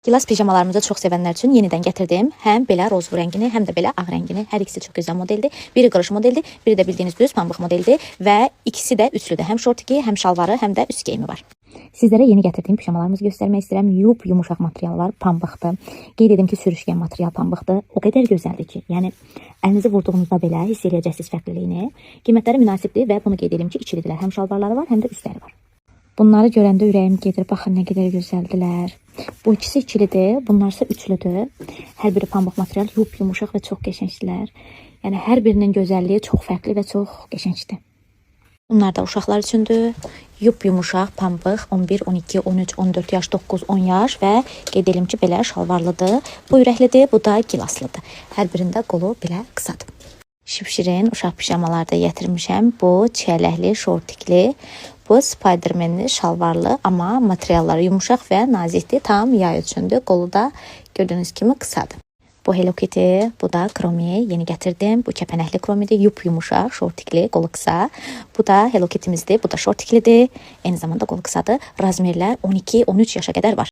Gilas pijamalarımızı çox sevənlər üçün yenidən gətirdim. Həm belə rozvu rəngini, həm də belə ağ rəngini. Hər ikisi çox gözəl modeldir. Biri qırış modeldir, biri də bildiyiniz düz pambıq modeldir və ikisi də üçlüdür. Həm şortiki, həm şalvarı, həm də üst geyimi var. Sizlərə yeni gətirdiyim pijamalarımızı göstərmək istəyirəm. Yumuşaq materiallar, pambıqdır. Qeyd edim ki, sürüşkən material pambıqdır. O qədər gözəldir ki, yəni əlinizi vurduğunuzda belə hiss edəcəksiniz fərqliliyini. Qiymətləri münasibdir və bunu qeyd edim ki, ikilidirlər. Həm şalvarları var, həm də üstləri var. Bunları görəndə ürəyim gedir. Baxın nə qədər gözəldilər. Bu ikisi ikilidir, bunlarsa üçlüdür. Hər biri pambıq material, yumuşaq və çox qəşəngdirlər. Yəni hər birinin gözəlliyi çox fərqli və çox qəşəngdir. Bunlar da uşaqlar üçündür. Yumuşaq, pambıq 11, 12, 13, 14 yaş, 9, 10 yaş və qeyd edim ki, belə şalvarlıdır. Bu ürəklidir, bu da gilaslıdır. Hər birində qolu belə qısadır. Şipşirin uşaq pijamalarda gətirmişəm. Bu çiyələkli, şortikli, bu spidermenli, şalvarlı, amma materialları yumuşaq və nazikdir. Tam yay üçündür. Qolu da gördüyünüz kimi qısadır. Bu Hello Kitty, bu da kromi, yeni gətirdim. Bu kəpənəkli kromidir, yumuşaq, şortikli, qolu qısa. Bu da Hello Kitty'mizdir, bu da şortiklidir. Eyni zamanda qolu qısadır. Razmerlər 12-13 yaşa qədər var.